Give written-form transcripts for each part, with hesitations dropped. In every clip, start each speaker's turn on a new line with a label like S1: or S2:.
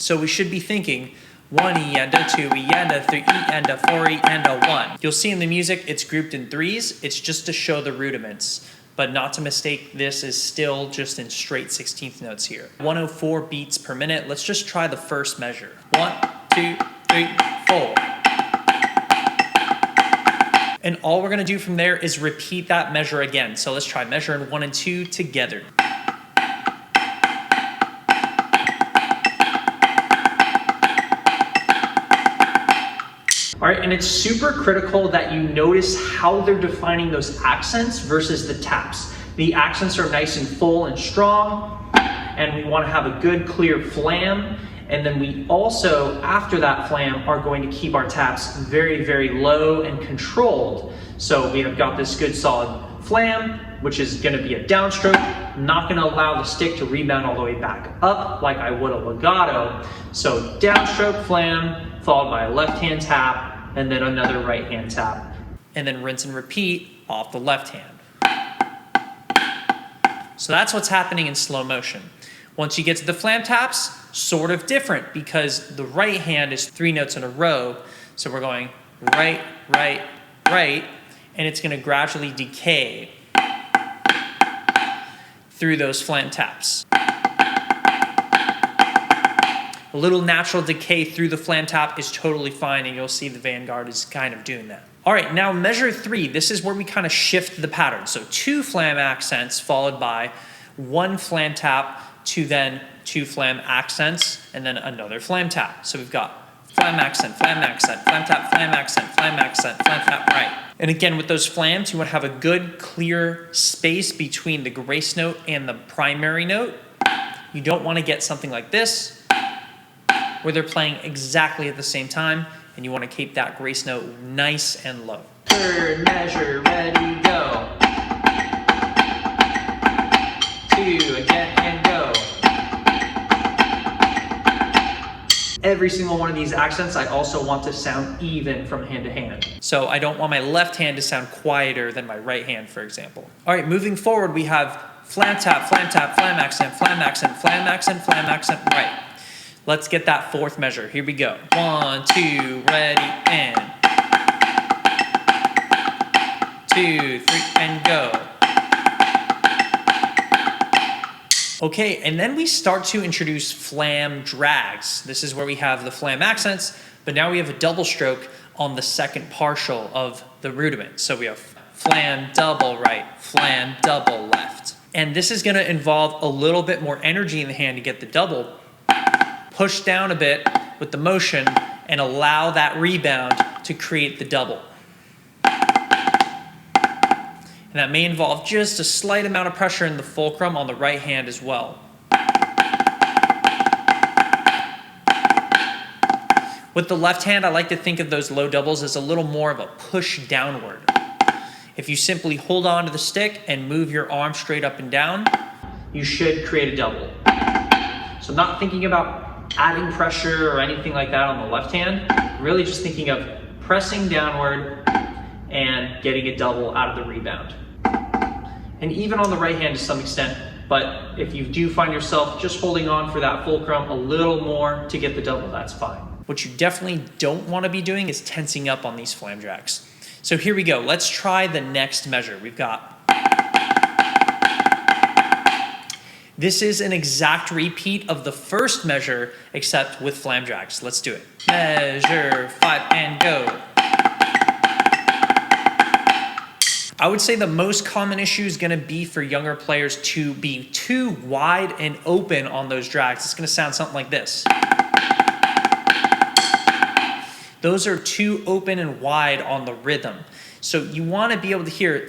S1: So we should be thinking 1 E and a 2 E and a 3 E and a 4 E and a 1. You'll see in the music it's grouped in threes. It's just to show the rudiments, but not to mistake, this is still just in straight 16th notes here. 104 beats per minute. Let's just try the first measure. 1, 2, 3, 4. And all we're gonna do from there is repeat that measure again. So let's try measuring 1 and 2 together. All right, and it's super critical that you notice how they're defining those accents versus the taps. The accents are nice and full and strong, and we want to have a good clear flam. And then we also, after that flam, are going to keep our taps very, very low and controlled. So we have got this good solid flam, which is going to be a downstroke, not going to allow the stick to rebound all the way back up like I would a legato. So downstroke flam, followed by a left hand tap, and then another right hand tap. And then rinse and repeat off the left hand. So that's what's happening in slow motion. Once you get to the flam taps, sort of different because the right hand is 3 notes in a row. So we're going right, right, right, and it's gonna gradually decay through those flam taps. A little natural decay through the flam tap is totally fine, and you'll see the Vanguard is kind of doing that. All right, now measure 3. This is where we kind of shift the pattern. So 2 flam accents followed by 1 flam tap to then 2 flam accents and then another flam tap. So we've got flam accent, flam tap, flam accent, flam tap, right. And again, with those flams, you want to have a good clear space between the grace note and the primary note. You don't want to get something like this, where they're playing exactly at the same time, and you want to keep that grace note nice and low. Third measure, ready, go. 2, again, and go. Every single one of these accents, I also want to sound even from hand to hand. So I don't want my left hand to sound quieter than my right hand, for example. All right, moving forward, we have flam tap, flam accent, flam accent, flam accent, flam accent, right. Let's get that 4th measure. Here we go. 1, 2, ready, and 2, 3, and go. Okay, and then we start to introduce flam drags. This is where we have the flam accents, but now we have a double stroke on the second partial of the rudiment. So we have flam double right, flam double left. And this is gonna involve a little bit more energy in the hand to get the double. Push down a bit with the motion and allow that rebound to create the double. And that may involve just a slight amount of pressure in the fulcrum on the right hand as well. With the left hand, I like to think of those low doubles as a little more of a push downward. If you simply hold on to the stick and move your arm straight up and down, you should create a double. So I'm not thinking about adding pressure or anything like that on the left hand, really just thinking of pressing downward and getting a double out of the rebound. And even on the right hand to some extent, but if you do find yourself just holding on for that fulcrum a little more to get the double, that's fine. What you definitely don't want to be doing is tensing up on these flam drags. So here we go, let's try the next measure. We've got this is an exact repeat of the first measure, except with flam drags. Let's do it. Measure 5 and go. I would say the most common issue is gonna be for younger players to be too wide and open on those drags. It's gonna sound something like this. Those are too open and wide on the rhythm. So you wanna be able to hear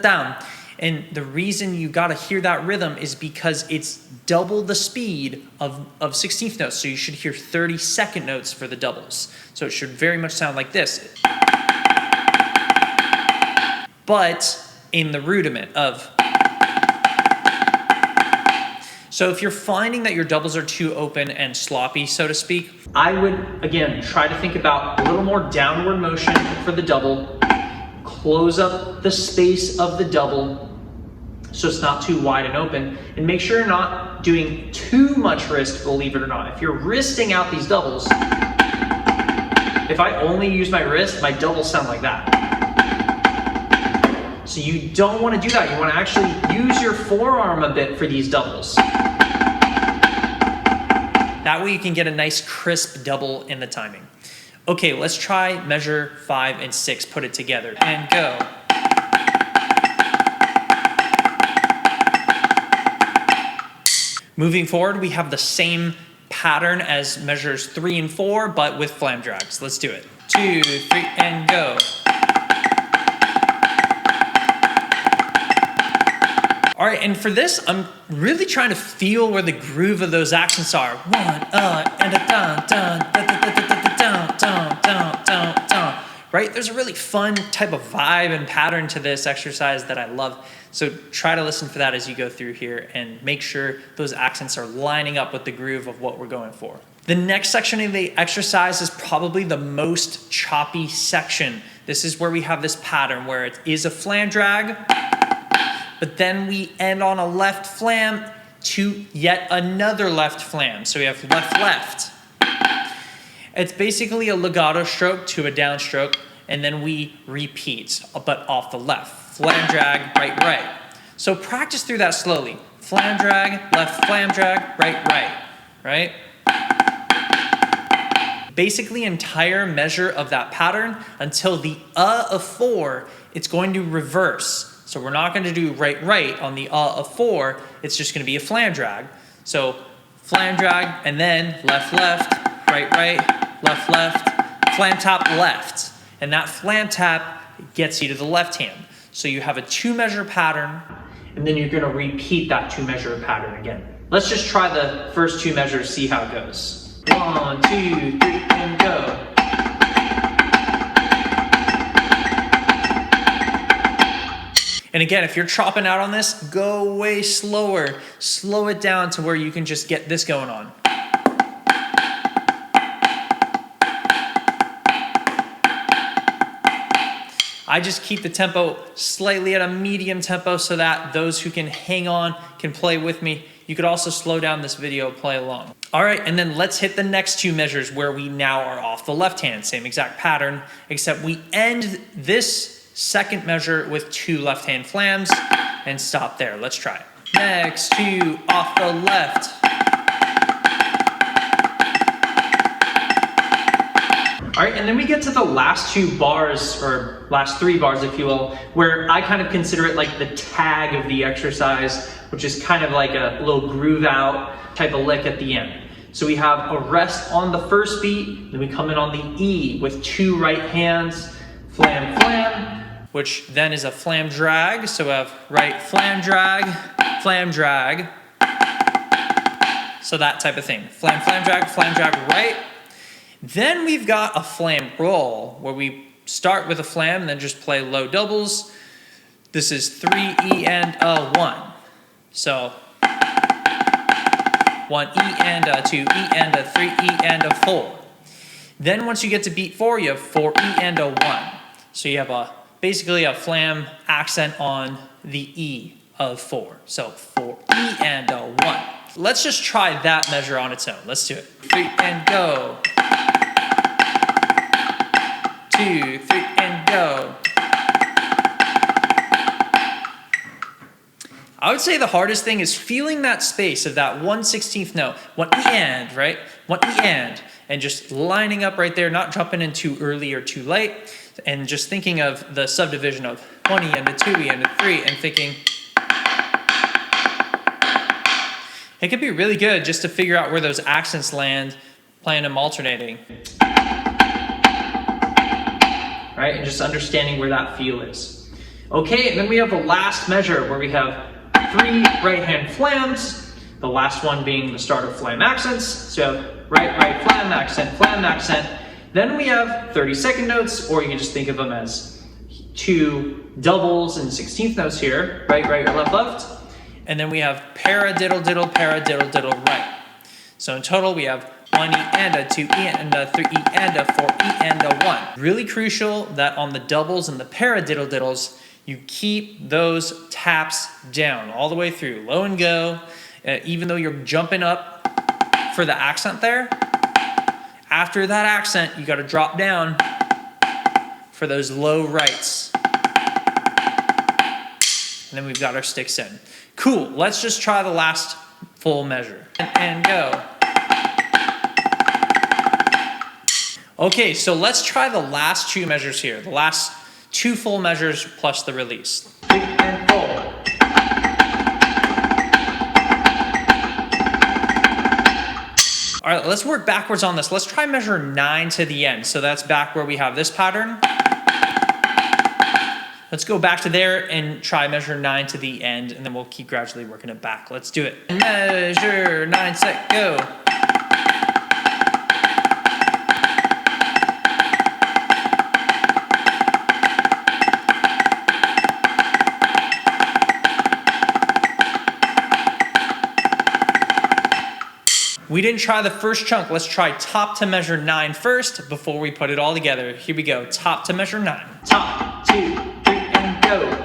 S1: down. And the reason you gotta hear that rhythm is because it's double the speed of 16th notes. So you should hear 32nd notes for the doubles. So it should very much sound like this. But in the rudiment of. So if you're finding that your doubles are too open and sloppy, so to speak, I would, again, try to think about a little more downward motion for the double, close up the space of the double, so it's not too wide and open. And make sure you're not doing too much wrist, believe it or not. If you're wristing out these doubles, if I only use my wrist, my doubles sound like that. So you don't want to do that. You want to actually use your forearm a bit for these doubles. That way you can get a nice crisp double in the timing. Okay, let's try measure 5 and 6, put it together, and go. Moving forward, we have the same pattern as measures 3 and 4, but with flam drags. Let's do it. 2, 3, and go. All right, and for this, I'm really trying to feel where the groove of those accents are. 1, and a dun, dun, dun, dun, dun, dun, dun, dun, dun, dun. Right? There's a really fun type of vibe and pattern to this exercise that I love. So try to listen for that as you go through here and make sure those accents are lining up with the groove of what we're going for. The next section of the exercise is probably the most choppy section. This is where we have this pattern where it is a flam drag, but then we end on a left flam to yet another left flam. So we have left, left. It's basically a legato stroke to a downstroke, and then we repeat, but off the left. Flam drag, right, right. So practice through that slowly. Flam drag, left flam drag, right, right, right? Basically entire measure of that pattern until the of 4, it's going to reverse. So we're not going to do right, right on the of 4, it's just going to be a flam drag. So flam drag, and then left, left, right, right, left, left, flam tap, left. And that flam tap gets you to the left hand. So you have a 2-measure pattern, and then you're going to repeat that 2-measure pattern again. Let's just try the first 2 measures, see how it goes. 1, 2, 3, and go. And again, if you're chopping out on this, go way slower. Slow it down to where you can just get this going on. I just keep the tempo slightly at a medium tempo so that those who can hang on can play with me. You could also slow down this video, play along. All right, and then let's hit the next 2 measures where we now are off the left hand. Same exact pattern, except we end this second measure with 2 left hand flams and stop there. Let's try it. Next 2 off the left. All right, and then we get to the last 2 bars, or last 3 bars, if you will, where I kind of consider it like the tag of the exercise, which is kind of like a little groove out type of lick at the end. So we have a rest on the first beat, then we come in on the E with 2 right hands, flam, flam, which then is a flam drag. So we have right flam drag, so that type of thing. Flam, flam drag, right. Then we've got a flam roll, where we start with a flam and then just play low doubles. This is 3 E and a 1. So 1 E and a 2 E and a 3 E and a 4. Then once you get to beat 4, you have 4 E and a 1. So you have basically a flam accent on the E of 4. So 4 E and a 1. Let's just try that measure on its own. Let's do it. 3 and go. 2, 3, and go. I would say the hardest thing is feeling that space of that 1/16th note. 1 E and, right? 1 E and just lining up right there, not jumping in too early or too late, and just thinking of the subdivision of 1 E and a 2 E and a 3, and thinking, it could be really good just to figure out where those accents land, playing them alternating. Right, and just understanding where that feel is. Okay, and then we have the last measure where we have 3 right hand flams, the last one being the start of flam accents. So right, right, flam accent. Then we have 32nd notes, or you can just think of them as 2 doubles and 16th notes here, right, right, left, left. And then we have paradiddle, diddle, right. So in total, we have 1 E and a 2 E and a 3 E and a 4 E and a 1. Really crucial that on the doubles and the paradiddle diddles, You keep those taps down all the way through, low and go, even though you're jumping up for the accent there. After that accent, you got to drop down for those low rights. And then we've got our sticks in. Cool, let's just try the last full measure. And go. Okay, so let's try the last two measures here. The last two full measures plus the release. Big and full. All right, let's work backwards on this. Let's try measure 9 to the end. So that's back where we have this pattern. Let's go back to there and try measure 9 to the end, and then we'll keep gradually working it back. Let's do it. Measure 9, set, go. We didn't try the first chunk. Let's try top to measure 9 first before we put it all together. Here we go. Top to measure 9. Top, 2, 3, and go.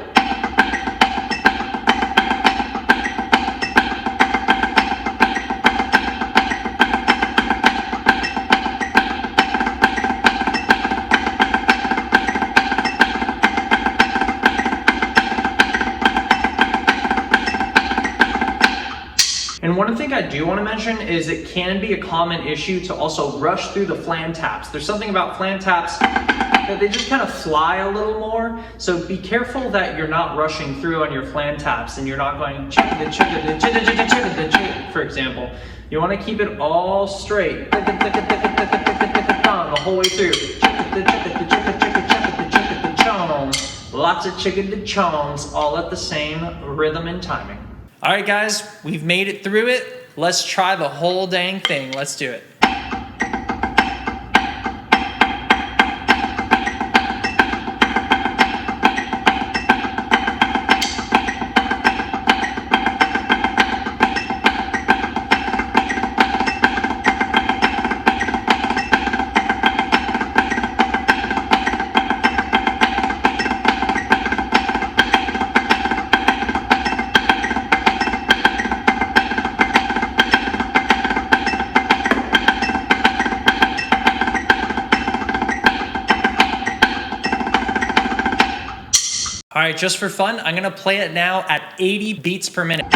S1: And one thing I do want to mention is it can be a common issue to also rush through the flam taps. There's something about flam taps that they just kind of fly a little more. So be careful that you're not rushing through on your flam taps and you're not going for example. You want to keep it all straight the whole way through. Lots of chicken-de-chones all at the same rhythm and timing. All right, guys, we've made it through it. Let's try the whole dang thing. Let's do it. All right, just for fun, I'm gonna play it now at 80 beats per minute.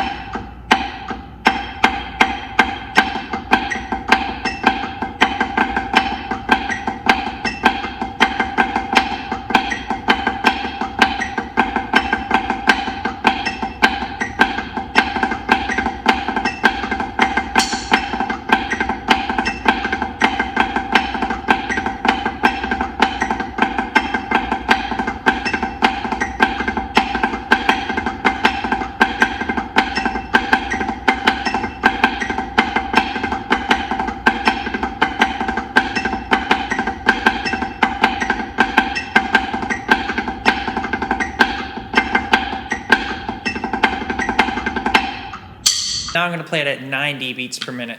S1: Now I'm going to play it at 90 beats per minute.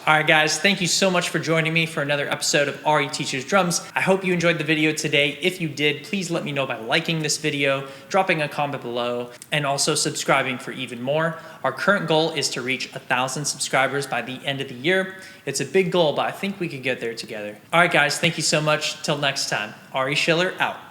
S1: All right, guys, thank you so much for joining me for another episode of RE Teaches Drums. I hope you enjoyed the video today. If you did, please let me know by liking this video, dropping a comment below, and also subscribing for even more. Our current goal is to reach 1,000 subscribers by the end of the year. It's a big goal, but I think we could get there together. All right, guys, thank you so much. Till next time, RE Schiller out.